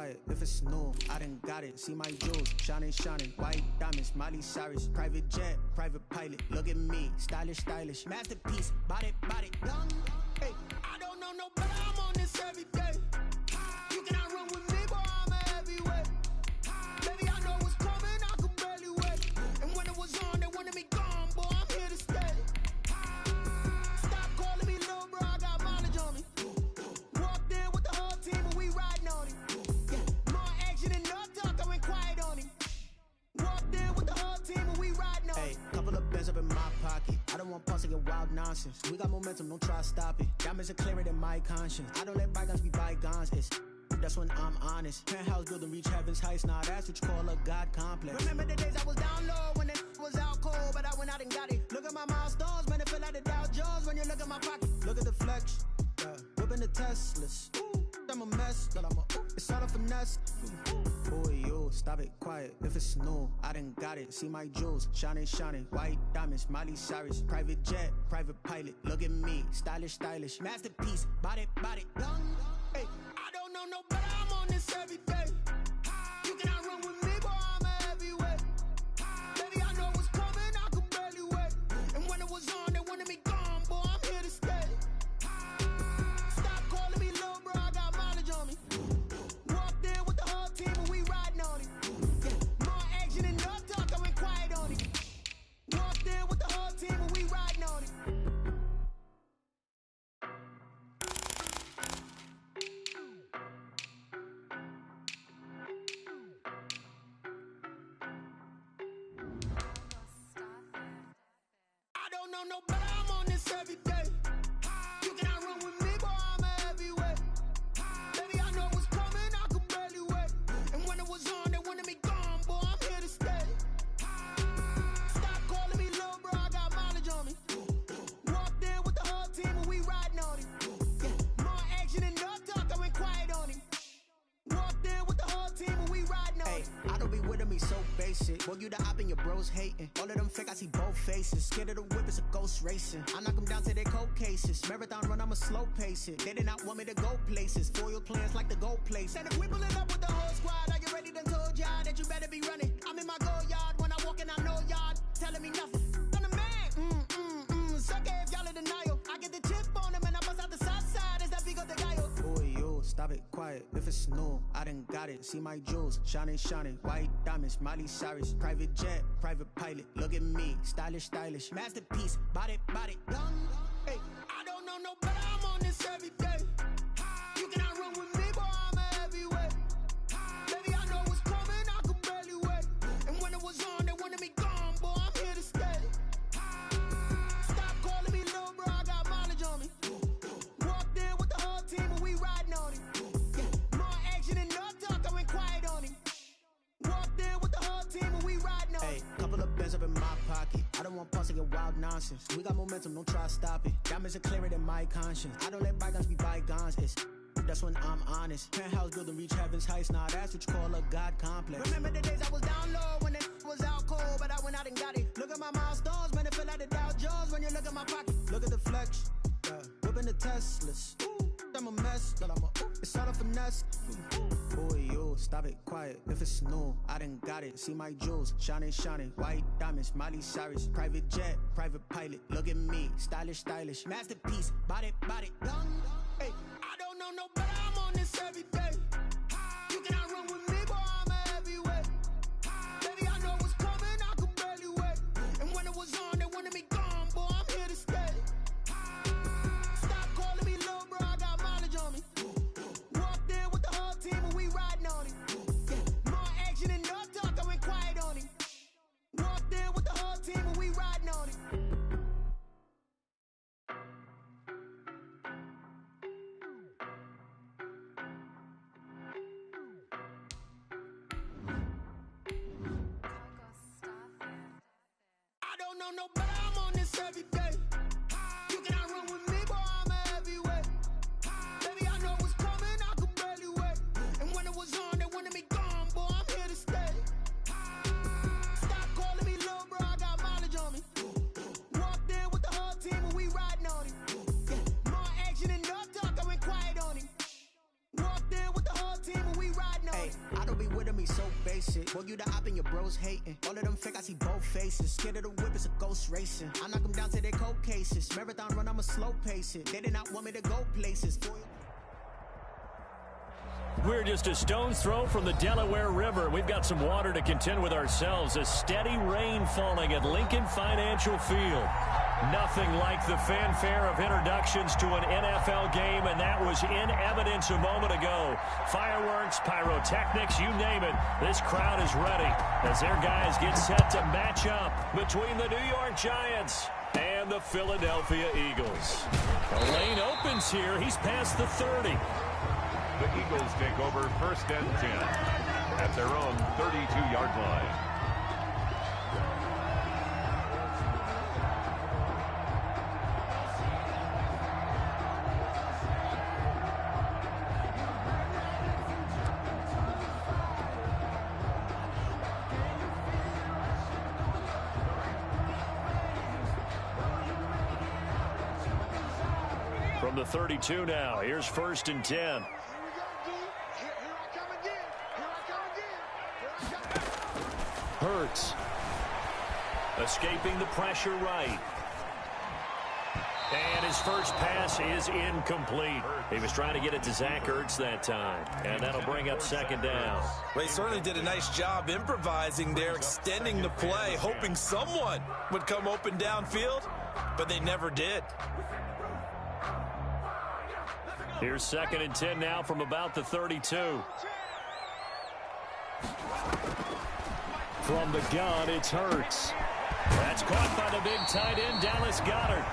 quiet if it's new. I done got it, see my jewels, shining, shining. White diamonds, Miley Cyrus. Private jet, private pilot, look at me. Stylish, stylish, masterpiece. Body, body, young. Hey, I don't know no better, I'm on this every day. You cannot run with me, boy, I'm a heavyweight. Baby, I know what's coming, I could barely wait. And when it was on, they wanted me gone, boy, I'm here to stay. Stop calling me little bro, I got mileage on me. Walked in with the whole team and we riding on it. Yeah, more action and no talk, I went quiet on him. Walked in with the whole team and we riding on it. Hey, couple of bands up in my pocket. I don't want pulse to get wild nonsense. We got momentum, don't try to stop it. Diamonds are clearer than my conscience. I don't let bygones be bygones. It's that's when I'm honest. Penthouse building, reach heaven's heights. Nah, that's what you call a God complex. Remember the days I was down low when it was out cold, but I went out and got it. Look at my milestones, man, it feel like the Dow Jones when you look at my pocket. Look at the flex, whipping the Teslas. I'm a mess, but it's all a finesse. Boy, you, stop it, quiet, if it's new. I done got it, see my jewels, shining, shining. White diamonds, Miley Cyrus. Private jet, private pilot, look at me. Stylish, stylish, masterpiece. Body, body, young. Hey, I don't know no better, I'm on this every day. You cannot run with me, boy, I'm a heavyweight. Baby, I know what's coming, I could barely wait. And when it was on, they wanted me gone, boy, I'm here to stay. Stop calling me little bro, I got mileage on me. Walked in with the whole team and we riding on it. Yeah, more action and no talk, I went quiet on it. Walked in with the whole team and we riding on it. I don't know no better, I'm on this every day. You cannot run with me, boy, I'm a heavyweight. Baby, I know what's coming, I could barely wait. And when it was on, they wanted me gone, boy, I'm here to stay. Stop calling me little bro, I got mileage on me. Walked in with the whole team and we riding on it. Yeah, more action and no talk, I went quiet on him. Walked in with the whole team and we riding on it. I don't be with me so basic. Boy, you the op and your bros hating. All of them fake, I see both faces. Scared of the whip, it's a ghost racing. I knock them down to their cold cases. Marathon run, I'ma slow pace it. They did not want me to go places. Foil plans like the gold place. And if we pulling up with the whole squad, are you ready? Done told y'all that you better be running. I'm in my go yard. When I walk in, I know y'all telling me nothing. I'm the man. Suck it if y'all in denial. I get the chip on them and I bust out the south side. Is that big of the guy? Boy, you, stop it, quiet, if it's new. I done got it, see my jewels, shining, shining. White diamonds, Miley Cyrus. Private jet, private pilot, look at me. Stylish, stylish, masterpiece. Body, body, young. Hey, I don't know no better, I'm on this every day. You cannot run with me, boy, I'm a heavyweight. Baby, I know what's coming, I could barely wait. And when it was on, they wanted me gone, boy, I'm here to stay. Stop calling me little bro, I got mileage on me. Walked in with the whole team and we riding on it. Yeah, more action and no talk, I went quiet on him. Walked in with the whole team and we riding on it. Hey, couple of bands up in my pocket. I don't want pulse to get wild nonsense. We got momentum, don't try to stop it. Diamonds are clearer than my conscience. I don't let bygones be bygones. It's that's when I'm honest. Penthouse building, reach heaven's heights. Nah, that's what you call a God complex. Remember the days I was down low when it was out cold, but I went out and got it. Look at my milestones, man, it feel like the Dow Jones when you look at my pocket. Look at the flex, whipping the Teslas. I'm a mess, but it's all a finesse. Boy, you, stop it, quiet, if it's new. I done got it, see my jewels, shining, shining. White diamonds, Miley Cyrus. Private jet, private pilot, look at me. Stylish, stylish, masterpiece. Body, body, young. Hey, I don't know no better, I'm on this every day. You cannot run with me, boy, I'm a heavyweight. Baby, I know what's coming, I could barely wait. And when it was on, they wanted me gone, boy, I'm here to stay. Stop calling me little bro, I got mileage on me. Walked in with the whole team and we riding on it. Yeah, more action and no talk, I went quiet on him. Walked in with the whole team and we riding on it. I don't know no better, I'm on this every day. You cannot run with me, boy, I'm a heavyweight. Baby, I know what's coming, I could barely wait. And when it was on, they wanted me gone, boy, I'm here to stay. Stop calling me little bro, I got mileage on me. Walked in with the whole team and we riding on it. Yeah, more action and no talk, I went quiet on him. Walked in with the whole team and we riding on it. Hey, I don't be with him, he's so basic. Boy, you the op and your bros hating. All of them fake, I see both faces. Scared of the whip, it's a ghost racing. I knock them down to their cold cases. Marathon run, I'ma slow pace it. They did not want me to go places. We're just a stone's throw from the Delaware River. We've got some water to contend with ourselves. A steady rain falling at Lincoln Financial Field. Nothing like the fanfare of introductions to an NFL game, and that was in evidence a moment ago. Fireworks, pyrotechnics, you name it. This crowd is ready as their guys get set to match up between the New York Giants and the Philadelphia Eagles. The lane opens here. He's past the 30. The Eagles take over 1st and 10 at their own 32-yard line. From the 32 now, here's 1st and 10. Hurts. Escaping the pressure right. And his first pass is incomplete. He was trying to get it to Zach Ertz that time. And that'll bring up 2nd down. Well, he certainly did a nice job improvising there, extending the play, hoping someone would come open downfield, but they never did. Here's 2nd and 10 now from about the 32. From the gun, it's Hurts. That's caught by the big tight end, Dallas Goedert.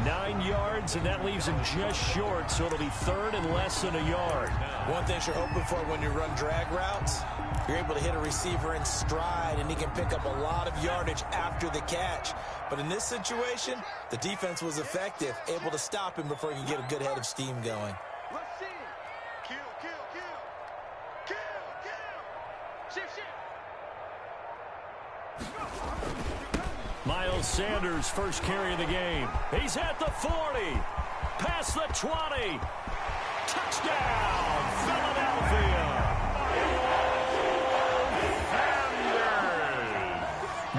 9 yards, and that leaves him just short, so it'll be 3rd and less than a yard. One thing you're hoping for when you run drag routes, you're able to hit a receiver in stride, and he can pick up a lot of yardage after the catch. But in this situation, the defense was effective, able to stop him before he could get a good head of steam going. Miles Sanders, first carry of the game. He's at the 40. Past the 20. Touchdown, Philadelphia.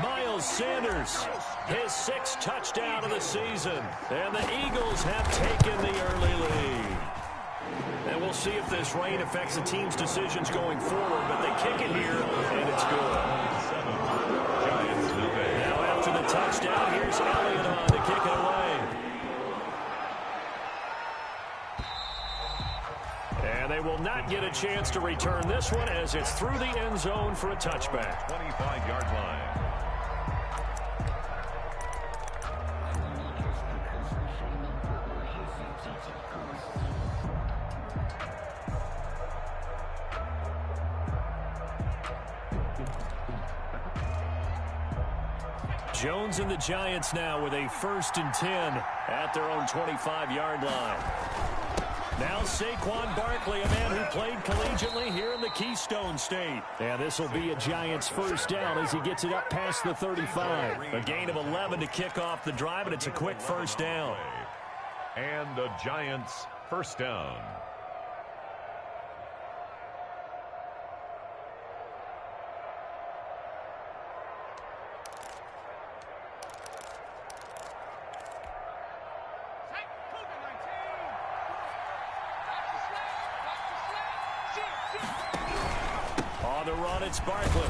Miles Sanders, his 6th touchdown of the season. And the Eagles have taken the early lead. And we'll see if this rain affects the team's decisions going forward, but they kick it here, and it's good. Now after the touchdown, here's Elliott on to kick it away. And they will not get a chance to return this one as it's through the end zone for a touchback. 25-yard line. Jones and the Giants now with a 1st and 10 at their own 25-yard line. Now Saquon Barkley, a man who played collegiately here in the Keystone State. And this will be a Giants 1st down as he gets it up past the 35. A gain of 11 to kick off the drive, and it's a quick 1st down. And the Giants 1st down. On the run, it's Barkley.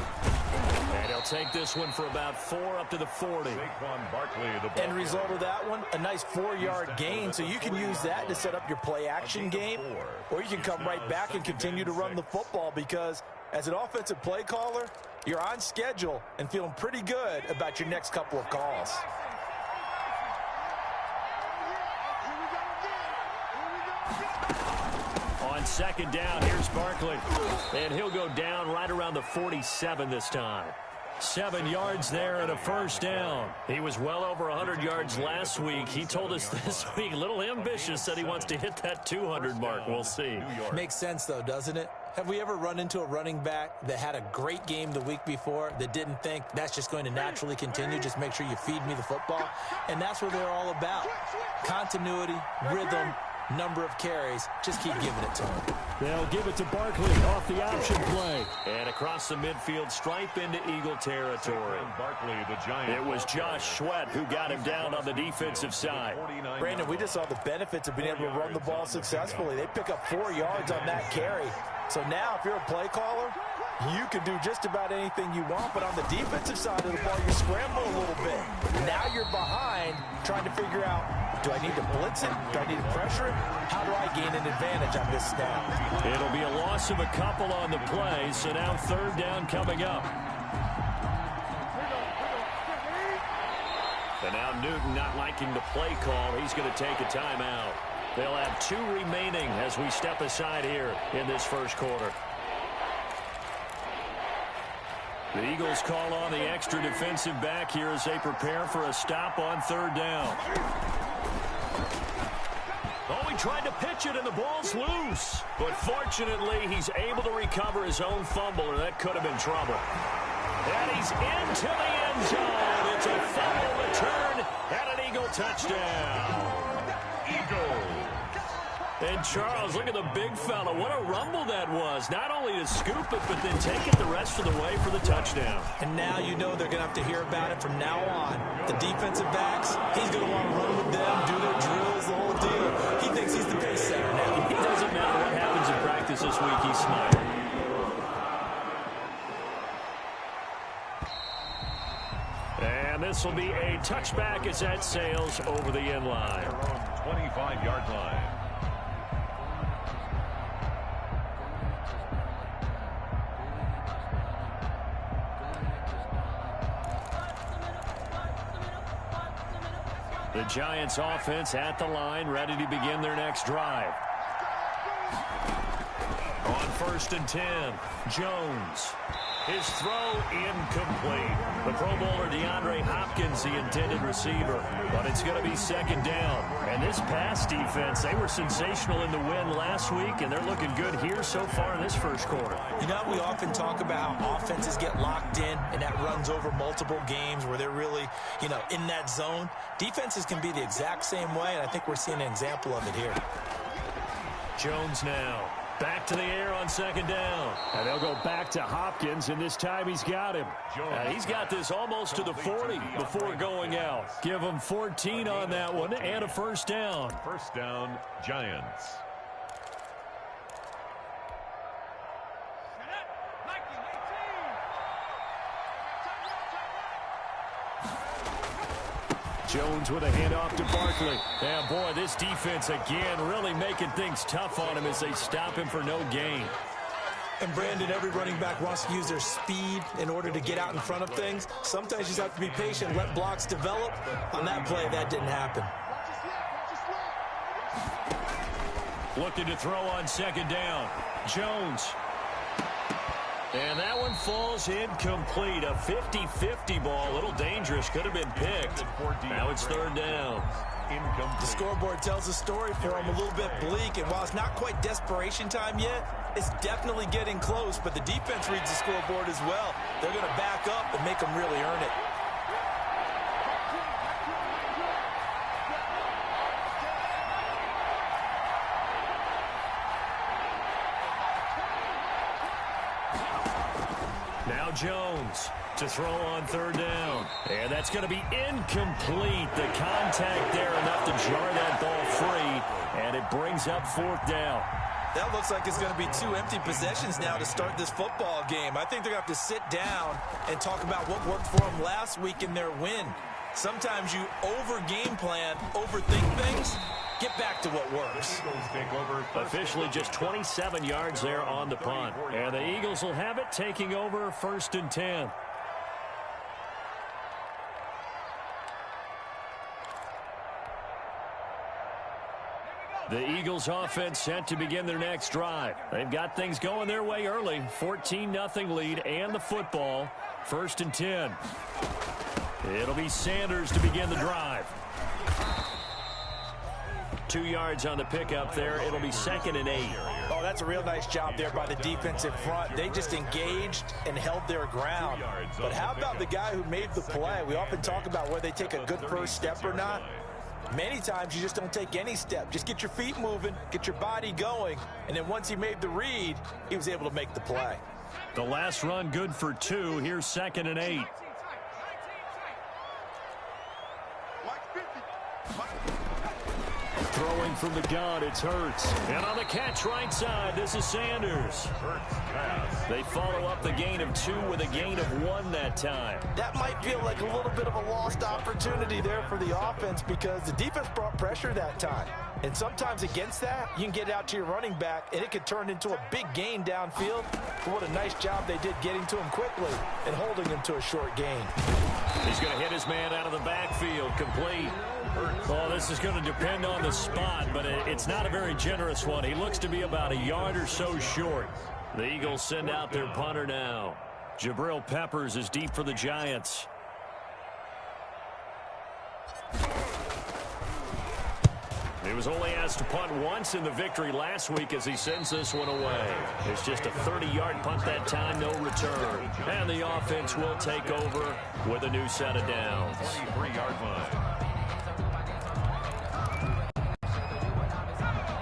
And he'll take this one for about 4 up to the 40. Saquon Barkley, the End result of that one, a nice 4-yard gain, so you can use that to set up your play-action game, or you can come right back and continue to run the football because as an offensive play caller, you're on schedule and feeling pretty good about your next couple of calls. On 2nd down, here's Barkley. And he'll go down right around the 47 this time. 7 yards there and a 1st down. He was well over 100 yards last week. He told us this week, a little ambitious, said he wants to hit that 200 mark. We'll see. Makes sense, though, doesn't it? Have we ever run into a running back that had a great game the week before that didn't think that's just going to naturally continue? Just make sure you feed me the football. And that's what they're all about. Continuity, rhythm, number of carries. Just keep giving it to him. They'll give it to Barkley off the option play. And across the midfield stripe into Eagle territory. Barkley, the Giant. It was Josh Sweat who got him down on the defensive side. Brandon, we just saw the benefits of being able to run the ball successfully. They pick up 4 yards on that carry. So now if you're a play caller, you can do just about anything you want, but on the defensive side of the ball, you're scrambling a little bit. Now you're behind trying to figure out, do I need to blitz it? Do I need to pressure it? How do I gain an advantage on this snap? It'll be a loss of a couple on the play, so now 3rd down coming up. And now Newton not liking the play call. He's going to take a timeout. They'll have 2 remaining as we step aside here in this first quarter. The Eagles call on the extra defensive back here as they prepare for a stop on 3rd down. Oh, he tried to pitch it, and the ball's loose. But fortunately, he's able to recover his own fumble, or that could have been trouble. And he's into the end zone. It's a fumble return and an Eagle touchdown. Eagles. And Charles, look at the big fella. What a rumble that was. Not only to scoop it, but then take it the rest of the way for the touchdown. And now you know they're going to have to hear about it from now on. The defensive backs, he's going to want to run with them, do their drills, the whole deal. He thinks he's the pace setter now. It doesn't matter what happens in practice this week. He's smiling. And this will be a touchback as that sails over the end line. 25-yard line. The Giants offense at the line, ready to begin their next drive. On 1st and 10, Jones. His throw incomplete. The Pro Bowler DeAndre Hopkins, the intended receiver. But it's going to be 2nd down. And this pass defense, they were sensational in the win last week, and they're looking good here so far in this first quarter. You know, we often talk about how offenses get locked in, and that runs over multiple games where they're really, in that zone. Defenses can be the exact same way, and I think we're seeing an example of it here. Jones now. Back to the air on 2nd down. And they'll go back to Hopkins, and this time he's got him. He's got this almost to the 40 before going out. Give him 14 on that one and a 1st down. 1st down, Giants. Jones with a handoff to Barkley. And boy, this defense again really making things tough on him as they stop him for no gain. And Brandon, every running back wants to use their speed in order to get out in front of things. Sometimes you just have to be patient, let blocks develop. On that play, that didn't happen. Looking to throw on 2nd down. Jones. And that one falls incomplete. A 50-50 ball. A little dangerous. Could have been picked. Now it's 3rd down. The scoreboard tells a story for him, a little bit bleak. And while it's not quite desperation time yet, it's definitely getting close. But the defense reads the scoreboard as well. They're going to back up and make them really earn it. Now Jones to throw on 3rd down. And that's going to be incomplete. The contact there enough to jar that ball free. And it brings up 4th down. That looks like it's going to be 2 empty possessions now to start this football game. I think they're going to have to sit down and talk about what worked for them last week in their win. Sometimes you over-game plan, overthink things. Get back to what works. Officially just 27 yards there on the punt. And the Eagles will have it, taking over 1st and 10. The Eagles offense set to begin their next drive. They've got things going their way early. 14-0 lead and the football. 1st and 10. It'll be Sanders to begin the drive. 2 yards on the pickup there. It'll be 2nd and 8. Oh, that's a real nice job there by the defensive front. They just engaged and held their ground. But how about the guy who made the play? We often talk about whether they take a good first step or not. Many times you just don't take any step. Just get your feet moving, get your body going, and then once he made the read, he was able to make the play. The last run good for 2. Here's 2nd and 8. Throwing from the gun, it's Hurts. And on the catch right side, this is Sanders. Hurts pass. They follow up the gain of 2 with a gain of 1 that time. That might feel like a little bit of a lost opportunity there for the offense because the defense brought pressure that time. And sometimes against that, you can get out to your running back, and it could turn into a big gain downfield. But what a nice job they did getting to him quickly and holding him to a short gain. He's going to hit his man out of the backfield, complete. Well, this is going to depend on the spot, but it's not a very generous one. He looks to be about a yard or so short. The Eagles send out their punter now. Jabril Peppers is deep for the Giants. He was only asked to punt once in the victory last week as he sends this one away. It's just a 30-yard punt that time, no return. And the offense will take over with a new set of downs. 23-yard line.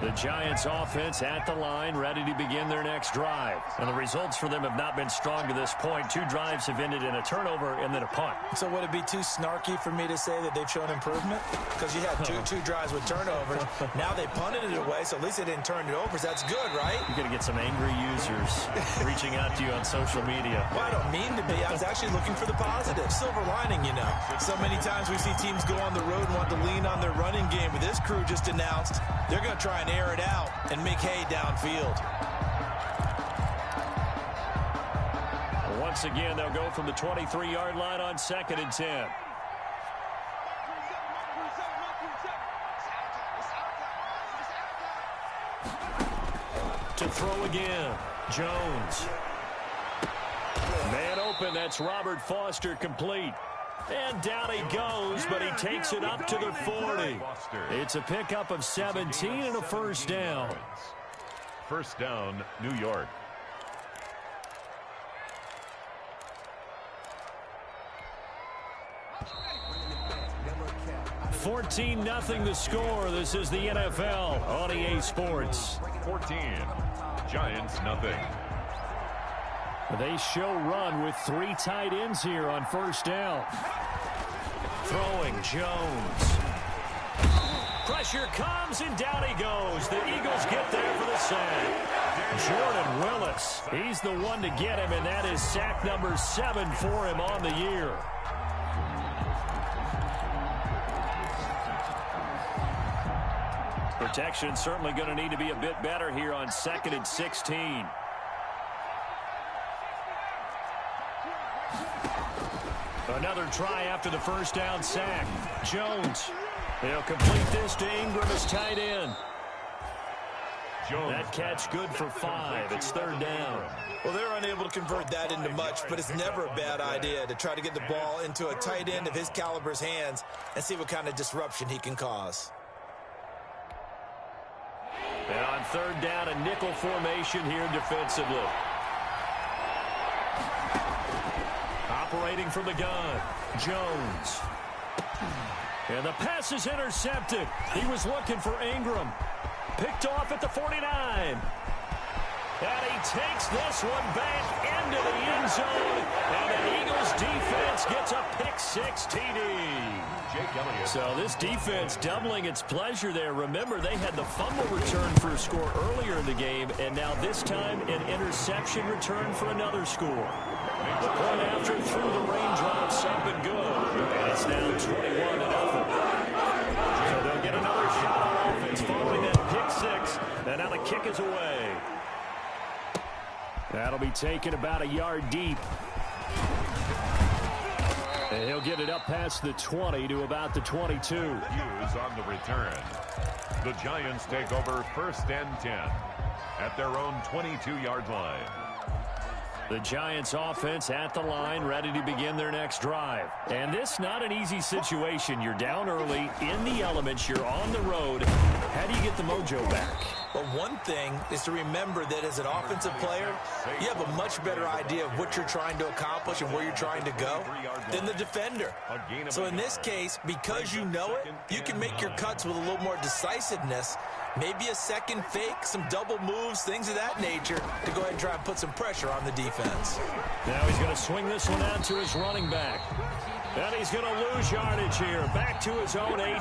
The Giants offense at the line, ready to begin their next drive. And the results for them have not been strong to this point. 2 drives have ended in a turnover and then a punt. So would it be too snarky for me to say that they've shown improvement? Because you had two drives with turnovers. Now they punted it away, so at least they didn't turn it over. So that's good, right? You're going to get some angry users reaching out to you on social media. Well, I don't mean to be. I was actually looking for the positive. Silver lining, you know. So many times we see teams go on the road and want to lean on their running game. But this crew just announced they're going to try and air it out and make hay downfield. Once again, they'll go from the 23-yard line on 2nd and 10. To throw again, Jones. Man open, that's Robert Foster, complete. And down he goes, but he takes it up to the 40. It's a pickup of 17 and a first down. First down, New York. $14-0 the score. This is the NFL on EA Sports. 14. Giants, nothing. They show run with 3 tight ends here on first down. Throwing, Jones. Pressure comes, and down he goes. The Eagles get there for the sack. Jordan Willis, he's the one to get him, and that is sack number 7 for him on the year. Protection certainly going to need to be a bit better here on 2nd and 16. Another try after the first down sack. Jones. He'll complete this to Ingram as tight end. That catch good for 5. It's 3rd down. Well, they're unable to convert that into much, but it's never a bad idea to try to get the ball into a tight end of his caliber's hands and see what kind of disruption he can cause. And on 3rd down, a nickel formation here defensively. Operating from the gun, Jones. And the pass is intercepted. He was looking for Ingram. Picked off at the 49. And he takes this one back into the end zone. And the Eagles defense gets a pick-6 TD. So this defense doubling its pleasure there. Remember, they had the fumble return for a score earlier in the game, and now this time an interception return for another score. The point after through the raindrops up and good. And it's now 21-0. So they'll get another shot on offense following that pick-6. And now the kick is away. That'll be taken about a yard deep. And he'll get it up past the 20 to about the 22. Hughes on the return. The Giants take over 1st and 10 at their own 22-yard line. The Giants offense at the line, ready to begin their next drive. And this not an easy situation. You're down early, in the elements, you're on the road. How do you get the mojo back? But one thing is to remember that as an offensive player, you have a much better idea of what you're trying to accomplish and where you're trying to go than the defender. So in this case, because you know it, you can make your cuts with a little more decisiveness, maybe a second fake, some double moves, things of that nature, to go ahead and try and put some pressure on the defense. Now he's going to swing this one out to his running back. And he's going to lose yardage here, back to his own 18.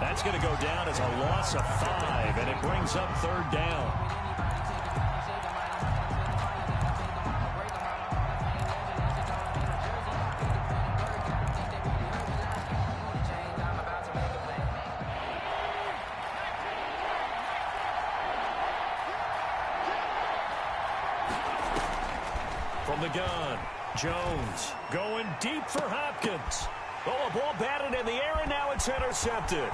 That's going to go down as a loss of 5, and it brings up 3rd down. From the gun, Jones going deep for Hopkins. Oh, a ball batted in the air, and now it's intercepted.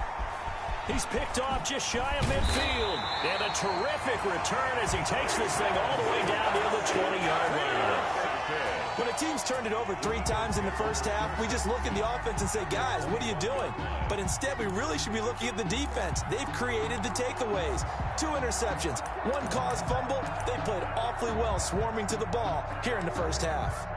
He's picked off just shy of midfield. And a terrific return as he takes this thing all the way down near the 20-yard line. When a team's turned it over 3 times in the first half, we just look at the offense and say, guys, what are you doing? But instead, we really should be looking at the defense. They've created the takeaways. 2 interceptions, 1 caused fumble. They played awfully well swarming to the ball here in the first half.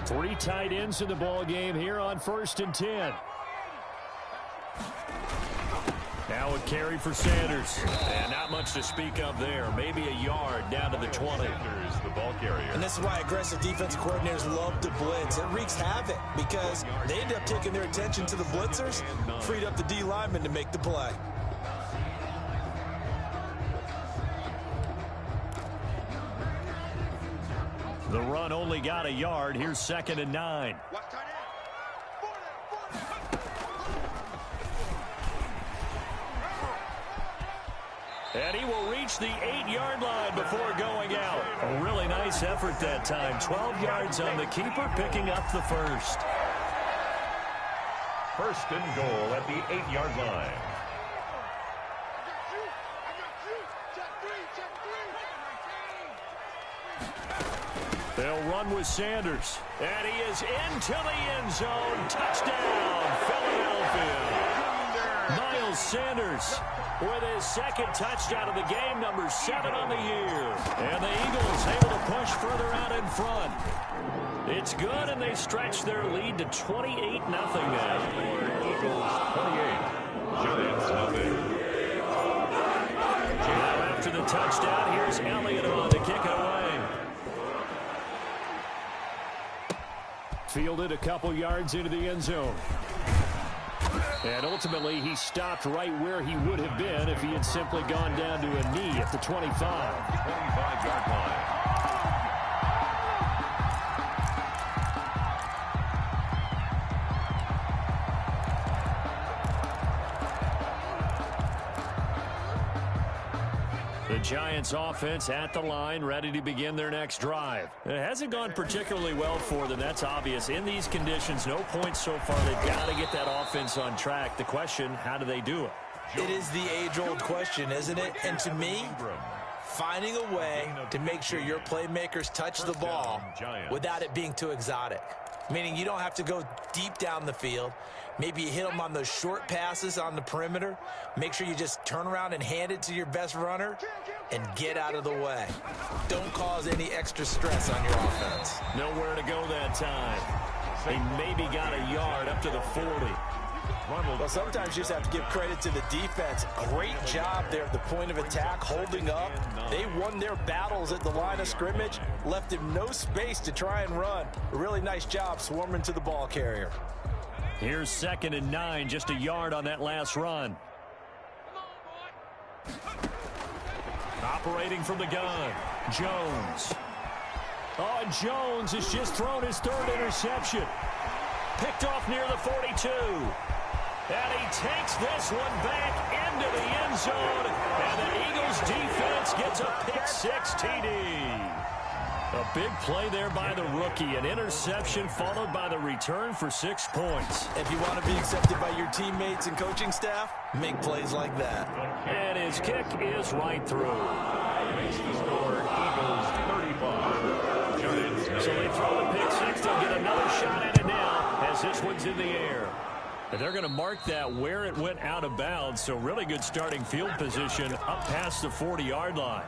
Three tight ends in the ball game here on 1st and 10. Now a carry for Sanders. And not much to speak of there. Maybe a yard down to the 20. The ball carrier. And this is why aggressive defensive coordinators love to blitz. It wreaks havoc because they end up taking their attention to the blitzers, freed up the D lineman to make the play. The run only got a yard. Here's 2nd and 9. And he will reach the 8-yard line before going out. A really nice effort that time. 12 yards on the keeper, picking up the first. 1st and goal at the 8-yard line. They'll run with Sanders. And he is into the end zone. Touchdown, Philadelphia. Miles Sanders with his 2nd touchdown of the game, number 7 on the year. And the Eagles able to push further out in front. It's good, and they stretch their lead to 28-0 now. Eagles 28, Giants nothing. Now after the touchdown, here's Elliott on to kick it away. Fielded a couple yards into the end zone. And ultimately, he stopped right where he would have been if he had simply gone down to a knee at the 25. 25-yard line. The Giants offense at the line, ready to begin their next drive. It hasn't gone particularly well for them. That's obvious. In these conditions, no points so far. They've got to get that offense on track. The question, how do they do it? It is the age-old question, isn't it? And to me, finding a way to make sure your playmakers touch the ball without it being too exotic. Meaning you don't have to go deep down the field. Maybe you hit them on those short passes on the perimeter. Make sure you just turn around and hand it to your best runner and get out of the way. Don't cause any extra stress on your offense. Nowhere to go that time. They maybe got a yard up to the 40. Well, sometimes you just have to give credit to the defense. Great job there at the point of attack, holding up. They won their battles at the line of scrimmage, left him no space to try and run. A really nice job swarming to the ball carrier. Here's 2nd and 9, just a yard on that last run. Operating from the gun, Jones. Oh, and Jones has just thrown his 3rd interception. Picked off near the 42. And he takes this one back into the end zone. And the Eagles defense gets a pick-6 TD. A big play there by the rookie. An interception followed by the return for 6 points. If you want to be accepted by your teammates and coaching staff, make plays like that. And his kick is right through. Makes the score Eagles 35. Giants. So they throw the pick-6. They'll get another shot at it now as this one's in the air. And they're going to mark that where it went out of bounds, so really good starting field position up past the 40-yard line.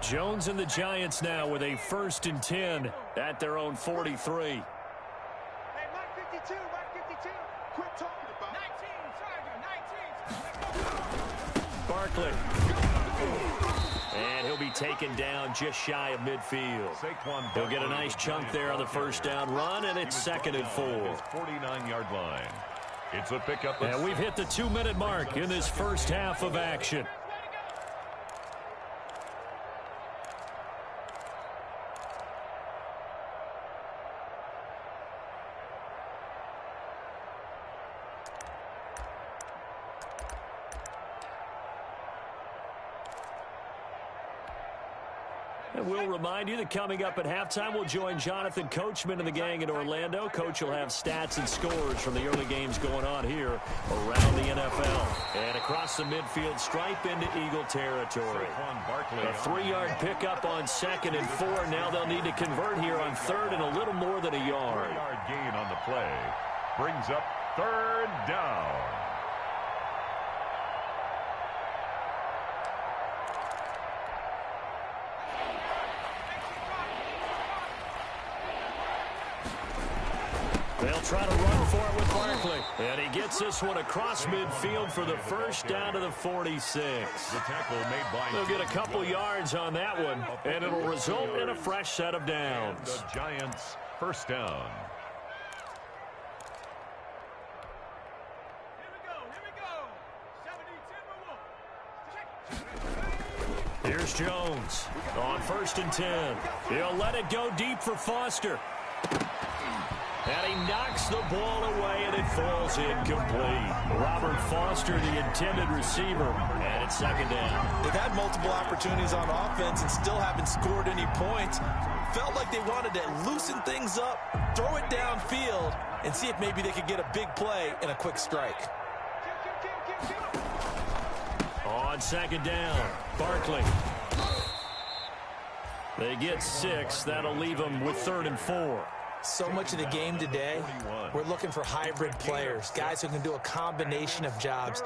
Jones and the Giants now with a 1st and 10 at their own 43. Hey, Mike 52, Mike 52. Quit talking about 19, Tiger, 19. Barkley. And he'll be taken down just shy of midfield. He'll get a nice chunk there on the first down run, and it's 2nd and 4. 49-yard line. It's a pickup. And we've hit the 2-minute mark in this first half of action. And we'll remind you that coming up at halftime, we'll join Jonathan Coachman and the gang in Orlando. Coach will have stats and scores from the early games going on here around the NFL. And across the midfield stripe into Eagle territory. A 3-yard pickup on 2nd and 4. Now they'll need to convert here on 3rd and a little more than a yard. 3-yard gain on the play. Brings up 3rd down. They'll try to run for it with Barkley. And he gets this one across midfield for the first down to the 46. The tackle made by They'll get a couple yards on that one, and it'll result in a fresh set of downs. The Giants' 1st down. Here's Jones on 1st and 10. He'll let it go deep for Foster. And he knocks the ball away, and it falls incomplete. Robert Foster, the intended receiver, and it's 2nd down. They've had multiple opportunities on offense and still haven't scored any points. Felt like they wanted to loosen things up, throw it downfield, and see if maybe they could get a big play and a quick strike. On 2nd down, Barkley. They get 6. That'll leave them with 3rd and 4. So much of the game today, we're looking for hybrid players, guys who can do a combination of jobs.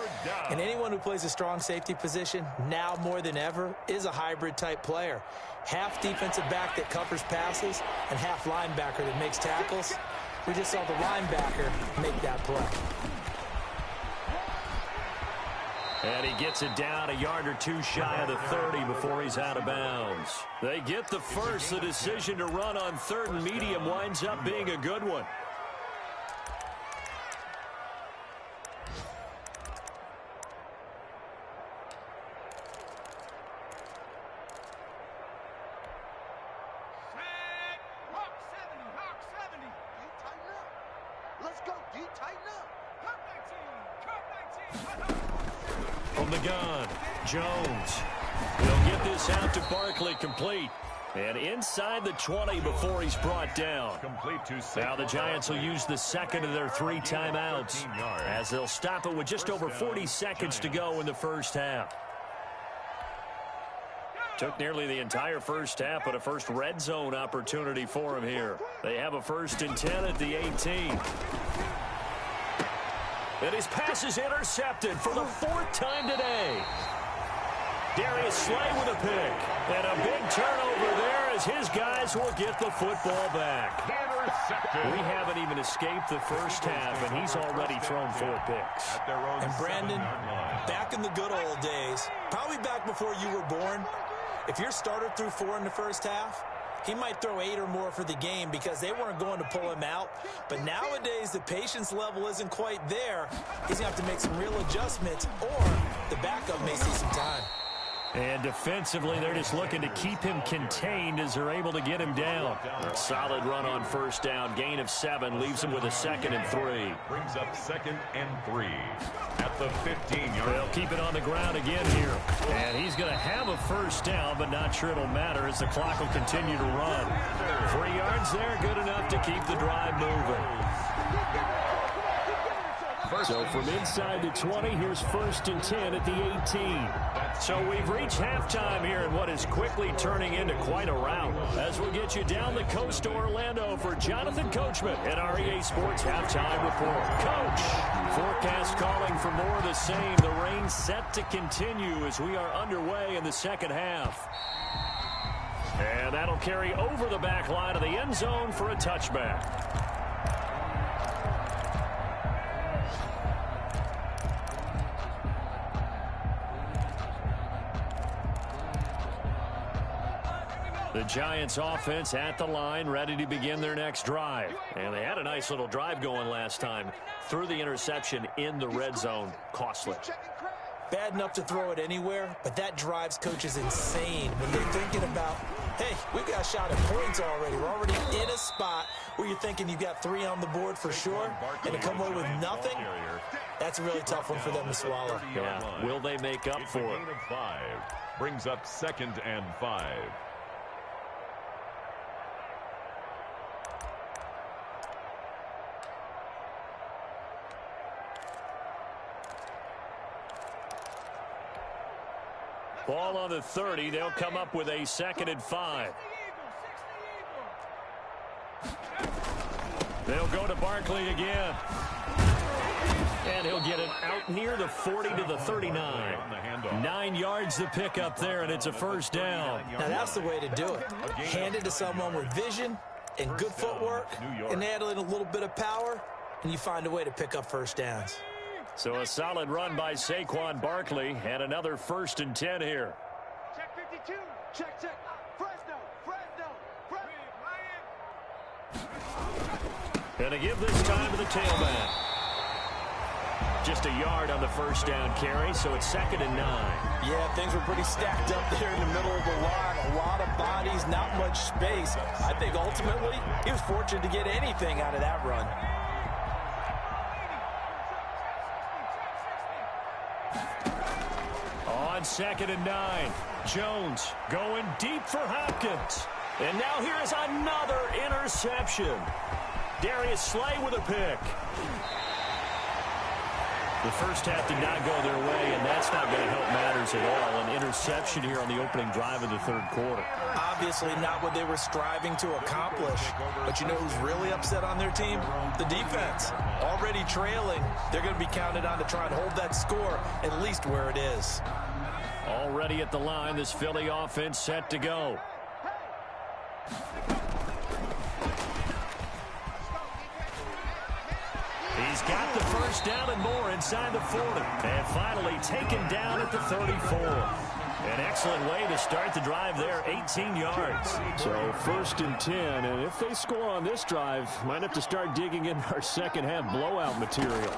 And anyone who plays a strong safety position, now more than ever, is a hybrid-type player. Half defensive back that covers passes and half linebacker that makes tackles. We just saw the linebacker make that play. And he gets it down a yard or 2 shy of the 30 before he's out of bounds. They get the first. The decision to run on 3rd and medium winds up being a good one. Hawk 70. Hey, tighten up. Let's go, D. Tighten up. Hawk 19. From the gun, Jones. He'll get this out to Barkley, complete. And inside the 20 before he's brought down. Now the Giants will use the 2nd of their 3 timeouts as they'll stop it with just over 40 seconds to go in the first half. Took nearly the entire first half, but a first red zone opportunity for him here. They have a 1st and 10 at the 18. And his pass is intercepted for the 4th time today. Darius Slay with a pick. And a big turnover there as his guys will get the football back. We haven't even escaped the first half, and he's already thrown 4 picks. And Brandon, back in the good old days, probably back before you were born, if your starter threw 4 in the first half, he might throw 8 or more for the game because they weren't going to pull him out. But nowadays, the patience level isn't quite there. He's going to have to make some real adjustments, or the backup may see some time. And defensively, they're just looking to keep him contained as they're able to get him down. A solid run on first down. Gain of 7 leaves him with a 2nd and 3. Brings up 2nd and 3 at the 15-yard. They'll keep it on the ground again here. And he's going to have a first down, but not sure it'll matter as the clock will continue to run. 3 yards there, good enough to keep the drive moving. So from inside the 20, here's 1st and 10 at the 18. So we've reached halftime here in what is quickly turning into quite a rout. As we'll get you down the coast to Orlando for Jonathan Coachman at our EA Sports Halftime Report. Coach, forecast calling for more of the same. The rain set to continue as we are underway in the second half. And that'll carry over the back line of the end zone for a touchback. The Giants offense at the line, ready to begin their next drive. And they had a nice little drive going last time. Threw the interception in the red zone. Costly. Bad enough to throw it anywhere, but that drives coaches insane when they're thinking about, hey, we've got a shot at points already. We're already in a spot where you're thinking you've got 3 on the board for sure, and to come away with nothing, that's a really tough one for them to swallow. Yeah, will they make up for it? 5 brings up 2nd and 5. Ball on the 30. They'll come up with a 2nd and 5. They'll go to Barkley again. And he'll get it out near the 40 to the 39. 9 yards to pick up there, and it's a first down. Now that's the way to do it. Hand it to someone with vision and good footwork, and add in a little bit of power, and you find a way to pick up first downs. So a solid run by Saquon Barkley, and another 1st and 10 here. Check 52. Check. Fresno. Gonna give this time to the tailback. Just a yard on the first down carry, so it's 2nd and 9. Yeah, things were pretty stacked up there in the middle of the line. A lot of bodies, not much space. I think ultimately he was fortunate to get anything out of that run. On 2nd and 9, Jones going deep for Hopkins. And now here is another interception. Darius Slay with a pick. The first half did not go their way, and that's not going to help matters at all. An interception here on the opening drive of the 3rd quarter. Obviously not what they were striving to accomplish. But you know who's really upset on their team? The defense. Already trailing. They're going to be counted on to try and hold that score at least where it is. Already at the line, this Philly offense set to go. He's got the first down and more inside the 40. And finally taken down at the 34. An excellent way to start the drive there, 18 yards. So 1st and 10, and if they score on this drive, might have to start digging in our second half blowout material.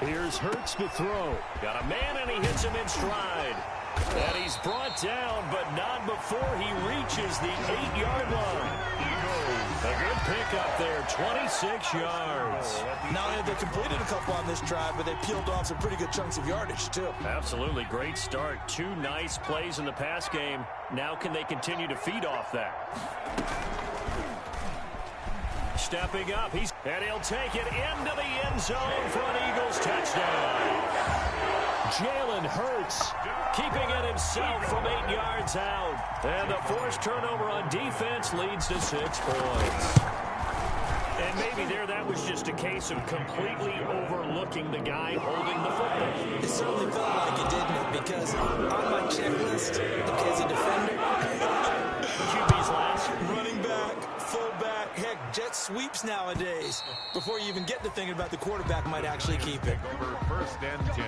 Here's Hurts to throw. Got a man, and he hits him in stride. And he's brought down, but not before he reaches the 8-yard line. A good pickup there, 26 yards. Not only have they completed a couple on this drive, but they peeled off some pretty good chunks of yardage, too. Absolutely great start. 2 nice plays in the pass game. Now can they continue to feed off that? Stepping up, and he'll take it into the end zone for an Eagles touchdown. Jalen Hurts keeping it himself from 8 yards out. And the forced turnover on defense leads to 6 points. And maybe there that was just a case of completely overlooking the guy holding the football. It certainly felt like it, didn't it? Because on my checklist, okay, as a defender, QB's last. running back, fullback, heck, jet sweeps nowadays. Before you even get to thinking about the quarterback might actually keep it. Over 1st and 10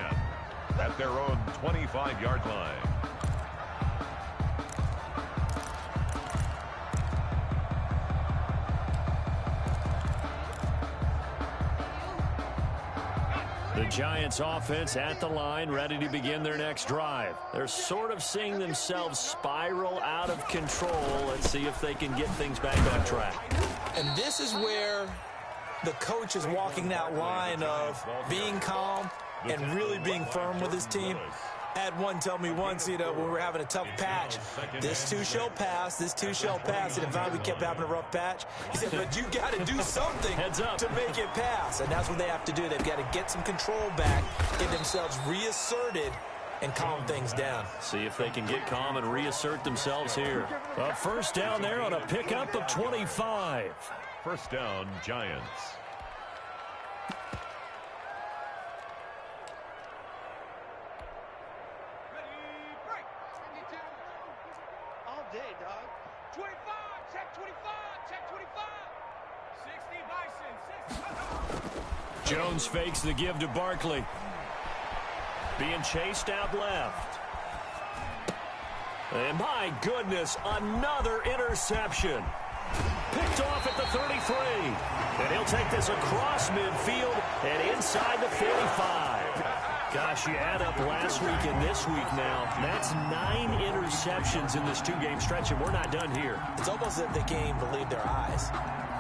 at their own 25-yard line. The Giants offense at the line, ready to begin their next drive. They're sort of seeing themselves spiral out of control. Let's see if they can get things back on track. And this is where the coach is walking that line of being calm and really being firm with his team. I had one tell me once, when we were having a tough patch, this too shall pass, this too shall pass. And in fact, we kept having a rough patch. He said, but you got to do something to make it pass. And that's what they have to do. They've got to get some control back, get themselves reasserted, and calm things down. See if they can get calm and reassert themselves here. A first down there on a pickup of 25. First down, Giants. Day, dog. 25, check 25, check 25. 60 Bison, 60. Jones fakes the give to Barkley. Being chased out left. And my goodness, another interception. Picked off at the 33. And he'll take this across midfield and inside the 45. Gosh, you add up last week and this week now. That's 9 interceptions in this 2-game stretch, and we're not done here. It's almost as if they can't even believe their eyes.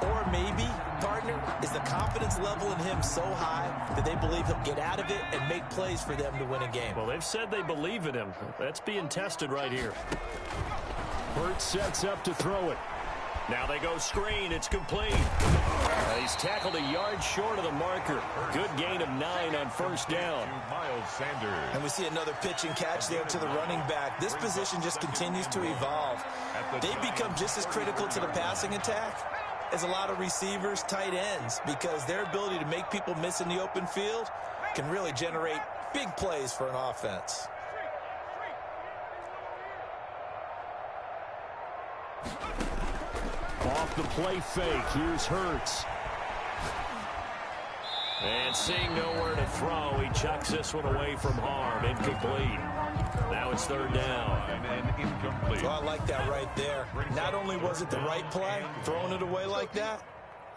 Or maybe, partner, is the confidence level in him so high that they believe he'll get out of it and make plays for them to win a game. Well, they've said they believe in him. That's being tested right here. Burt sets up to throw it. Now they go screen. It's complete. He's tackled a yard short of the marker. Good gain of 9 on first down. Miles Sanders. And we see another pitch and catch there to the running back. This position just continues to evolve. They become just as critical to the passing attack as a lot of receivers, tight ends, because their ability to make people miss in the open field can really generate big plays for an offense. Off the play fake, here's Hurts. And seeing nowhere to throw, he chucks this one away from harm. Incomplete. Now it's third down. And incomplete. Well, I like that right there. Not only was it the right play, throwing it away like that,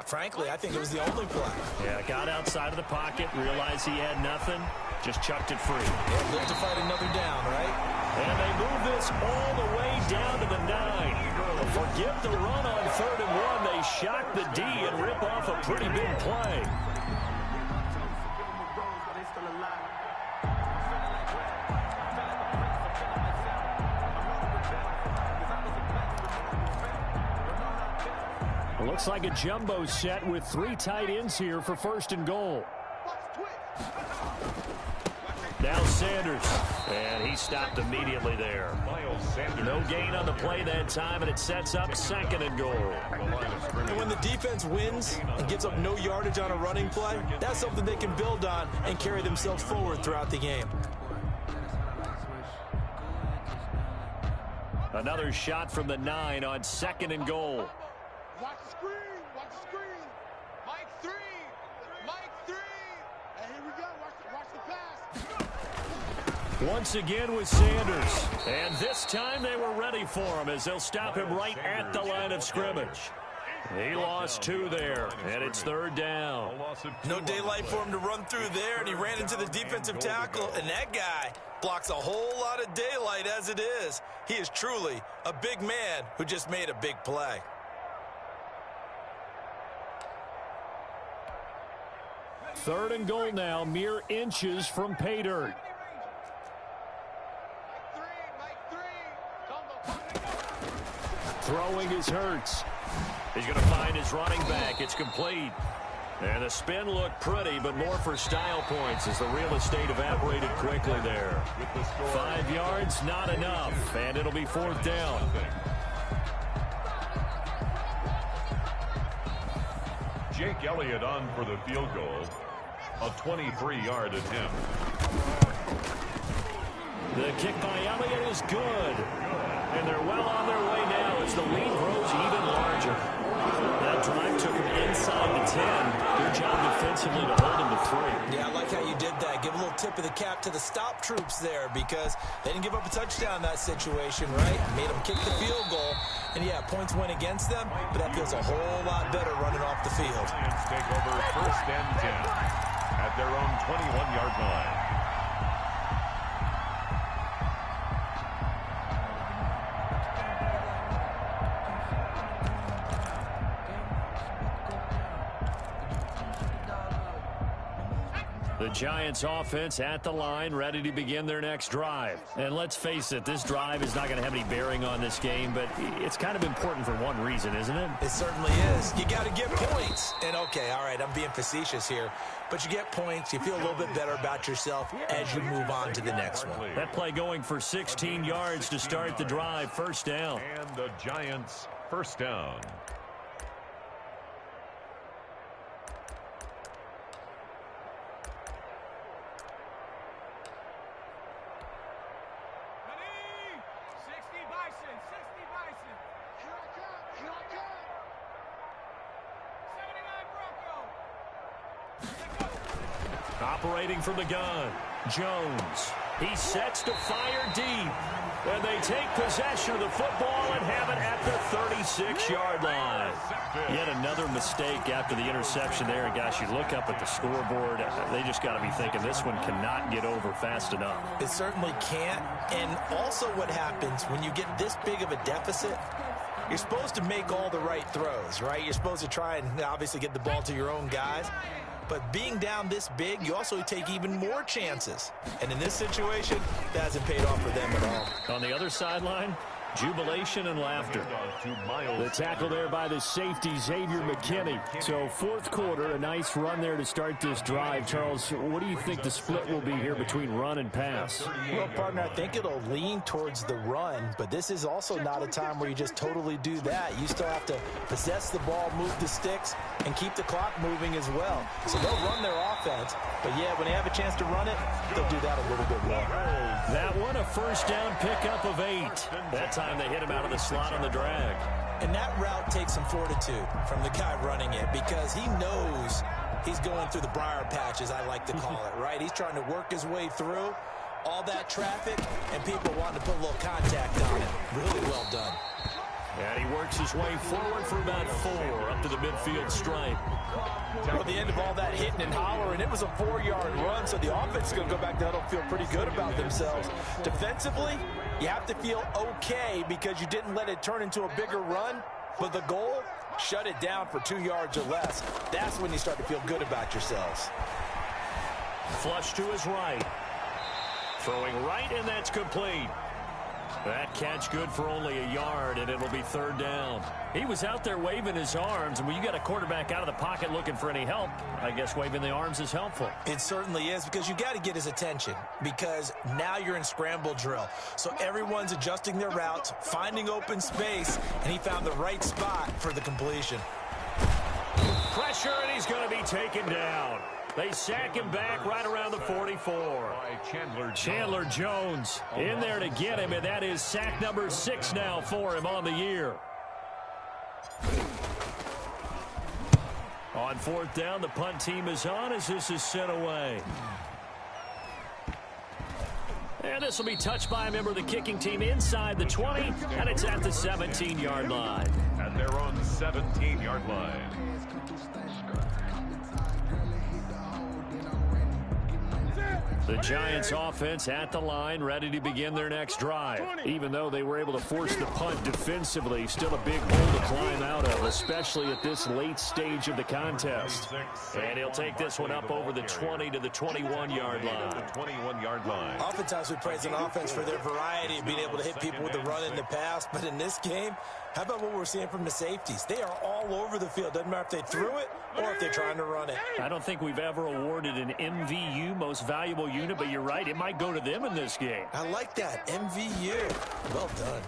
frankly, I think it was the only play. Yeah, got outside of the pocket, realized he had nothing, just chucked it free. Yeah, live to fight another down, right? And they move this all the way down to the 9. Forget the run on 3rd and 1. They shock the D and rip off a pretty big play. It looks like a jumbo set with 3 tight ends here for 1st and goal. Now Sanders, and he stopped immediately there. Miles Sanders. No gain on the play that time, and it sets up 2nd and goal. And when the defense wins and gives up no yardage on a running play, that's something they can build on and carry themselves forward throughout the game. Another shot from the 9 on 2nd and goal. Watch the screen, watch the screen. Mike 3, Mike 3. And here we go, watch the pass. Once again with Sanders. And this time they were ready for him as they'll stop him right at the line of scrimmage. He lost 2 there, and it's 3rd down. No daylight for him to run through there, and he ran into the defensive tackle, and that guy blocks a whole lot of daylight as it is. He is truly a big man who just made a big play. Third and goal now, mere inches from pay dirt. Throwing his Hurts. He's going to find his running back. It's complete. And the spin looked pretty, but more for style points as the real estate evaporated quickly there. 5 yards, not enough, and it'll be 4th down. Jake Elliott on for the field goal. A 23-yard attempt. The kick by Elliott is good. And they're well on their way now as the lead grows even larger. That drive took him inside the 10. Good job defensively to hold him to 3. Yeah, I like how you did that. Give a little tip of the cap to the stop troops there because they didn't give up a touchdown in that situation, right? Made them kick the field goal. And, yeah, points went against them, but that feels a whole lot better running off the field. Lions take over 1st and 10. at their own 21-yard line. The Giants offense at the line, ready to begin their next drive. And let's face it, this drive is not going to have any bearing on this game, but it's kind of important for one reason, isn't it? It certainly is. You got to get points. And okay, all right, I'm being facetious here, but you get points, you feel a little bit better about yourself as you move on to the next one. That play going for 16 yards to start the drive, first down. And the Giants first down. Operating from the gun, Jones. He sets to fire deep. And they take possession of the football and have it at the 36-yard line. Yet another mistake after the interception there. And, gosh, you look up at the scoreboard, they just got to be thinking this one cannot get over fast enough. It certainly can't. And also what happens when you get this big of a deficit, you're supposed to make all the right throws, right? You're supposed to try and obviously get the ball to your own guys. But being down this big, you also take even more chances. And in this situation, that hasn't paid off for them at all. On the other sideline, jubilation and laughter. The tackle there by the safety, Xavier McKinney. So fourth quarter, a nice run there to start this drive. Charles, what do you think the split will be here between run and pass? Well, partner, I think it'll lean towards the run, but this is also not a time where you just totally do that. You still have to possess the ball, move the sticks, and keep the clock moving as well. So they'll run their offense, but yeah, when they have a chance to run it, they'll do that a little bit more. That one, a first down pickup of 8. That time they hit him out of the slot on the drag. And that route takes some fortitude from the guy running it because he knows he's going through the briar patch, as I like to call it, right? He's trying to work his way through all that traffic, and people wanting to put a little contact on it. Really well done. And he works his way forward for about 4 up to the midfield stripe. Well, at the end of all that hitting and hollering, it was a 4-yard run, so the offense is going to go back there and feel pretty good about themselves. Defensively, you have to feel okay because you didn't let it turn into a bigger run, but the goal, shut it down for 2 yards or less. That's when you start to feel good about yourselves. Flush to his right. Throwing right, and that's complete. That catch good for only a yard, and it'll be third down. He was out there waving his arms, and when you got a quarterback out of the pocket looking for any help, I guess waving the arms is helpful. It certainly is, because you got to get his attention, because now you're in scramble drill. So everyone's adjusting their routes, finding open space, and he found the right spot for the completion. Pressure, and he's going to be taken down. They sack him back right around the 44. Chandler Jones in there to get him, and that is sack number 6 now for him on the year. On fourth down, the punt team is on as this is sent away. And this will be touched by a member of the kicking team inside the 20, and it's at the 17-yard line. At their own 17-yard line. The Giants offense at the line, ready to begin their next drive. Even though they were able to force the punt defensively, still a big hole to climb out of, especially at this late stage of the contest. And he'll take this one up over the 20 to the 21-yard line. Oftentimes we praise an offense for their variety of being able to hit people with the run and the pass, but in this game, how about what we're seeing from the safeties? They are all over the field. Doesn't matter if they threw it or if they're trying to run it. I don't think we've ever awarded an MVU, most valuable unit, but you're right, it might go to them in this game. I like that, MVU. Well done.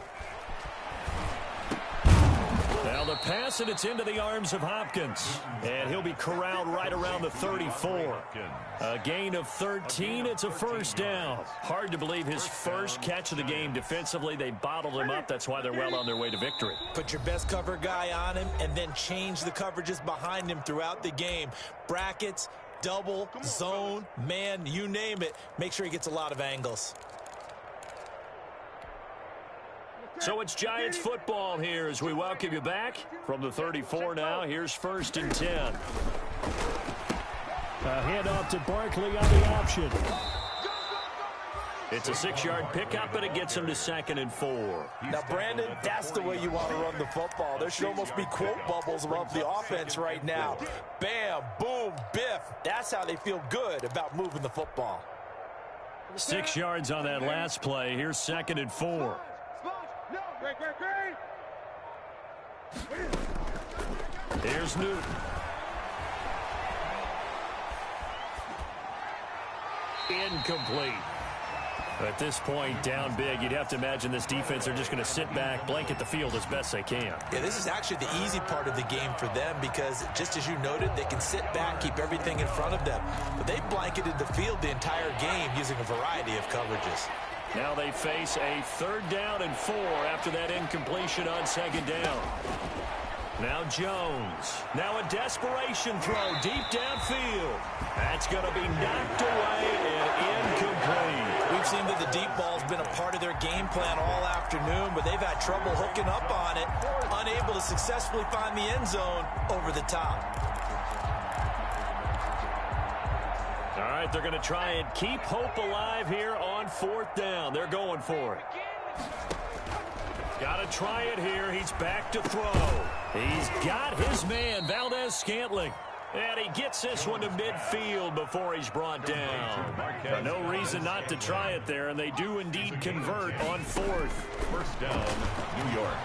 Now the pass, and it's into the arms of Hopkins. And he'll be corralled right around the 34. A gain of 13. It's a first down. Hard to believe his first catch of the game defensively. They bottled him up. That's why they're well on their way to victory. Put your best cover guy on him and then change the coverages behind him throughout the game. Brackets, double, zone, man, you name it. Make sure he gets a lot of angles. So it's Giants football here as we welcome you back from the 34 now. Here's 1st and 10. A handoff to Barkley on the option. It's a 6-yard pickup, and it gets him to 2nd and 4. Now, Brandon, that's the way you want to run the football. There should almost be quote bubbles above the offense right now. Bam, boom, biff. That's how they feel good about moving the football. 6 yards on that last play. Here's 2nd and 4. Here's Newton. Incomplete. At this point, down big, you'd have to imagine this defense are just going to sit back, blanket the field as best they can. Yeah, this is actually the easy part of the game for them because, just as you noted, they can sit back, keep everything in front of them. But they blanketed the field the entire game using a variety of coverages. Now they face a 3rd down and 4 after that incompletion on 2nd down. Now Jones. Now a desperation throw deep downfield. That's going to be knocked away and incomplete. We've seen that the deep ball's been a part of their game plan all afternoon, but they've had trouble hooking up on it, unable to successfully find the end zone over the top. All right, they're going to try and keep hope alive here on 4th down. They're going for it. Got to try it here. He's back to throw. He's got his man, Valdez-Scantling. And he gets this one to midfield before he's brought down. No reason not to try it there, and they do indeed convert on 4th. 1st down, New York.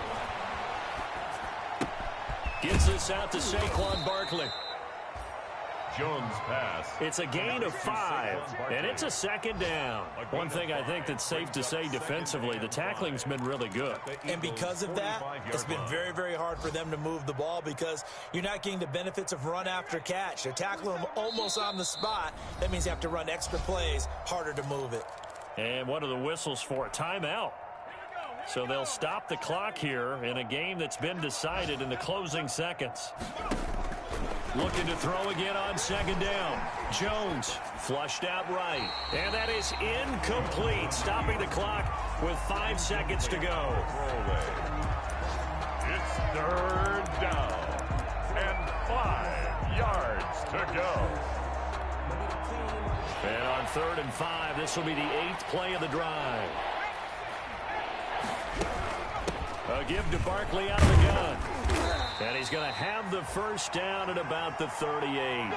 Gets this out to Saquon Barkley. Jones pass. It's a gain of 5, and it's a 2nd down. One thing I think that's safe to say defensively, the tackling's been really good. And because of that, it's been very, very hard for them to move the ball because you're not getting the benefits of run after catch. They're tackling them almost on the spot. That means you have to run extra plays, harder to move it. And what are the whistles for? A timeout. So they'll stop the clock here in a game that's been decided in the closing seconds. Looking to throw again on 2nd down. Jones flushed out right. And that is incomplete. Stopping the clock with 5 seconds to go. It's 3rd down and 5 yards to go. And on 3rd and 5, this will be the 8th play of the drive. A give to Barkley out of the gun. And he's going to have the 1st down at about the 38.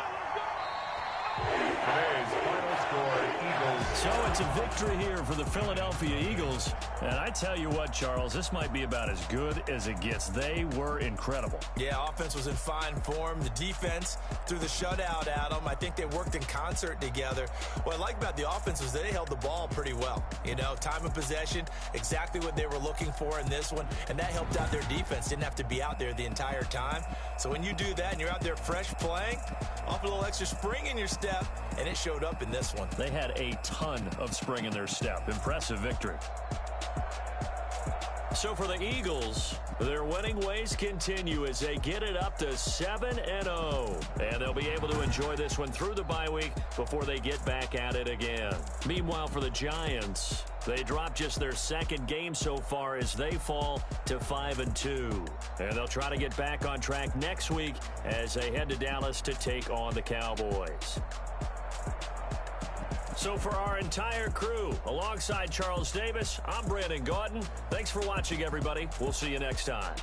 Today's final score, Eagles. So it's a victory here for the Philadelphia Eagles. And I tell you what, Charles, this might be about as good as it gets. They were incredible. Yeah, offense was in fine form. The defense threw the shutout at them. I think they worked in concert together. What I like about the offense is they held the ball pretty well. You know, time of possession, exactly what they were looking for in this one. And that helped out their defense. Didn't have to be out there the entire time. So when you do that and you're out there fresh playing, off a little extra spring in your step, and it showed up in this one. They had a ton of spring in their step. Impressive victory. So for the Eagles, their winning ways continue as they get it up to 7-0. And they'll be able to enjoy this one through the bye week before they get back at it again. Meanwhile, for the Giants, they dropped just their second game so far as they fall to 5-2. And they'll try to get back on track next week as they head to Dallas to take on the Cowboys. So for our entire crew, alongside Charles Davis, I'm Brandon Gaudin. Thanks for watching, everybody. We'll see you next time.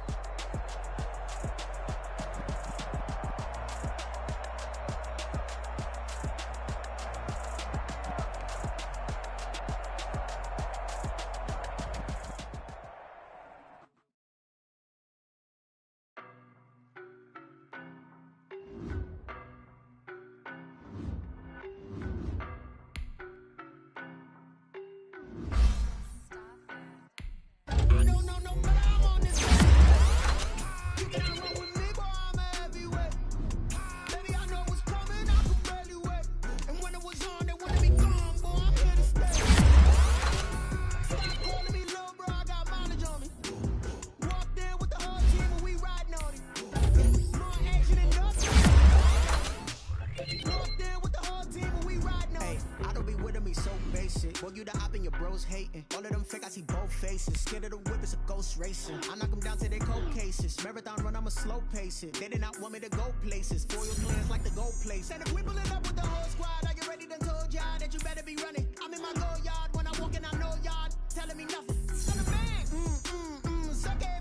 They did not want me to go places. Spoiled plans like the gold place. And if we pulling up with the be running. I'm in my go yard when I walk in, I know yard telling me nothing. Son of man, suck it.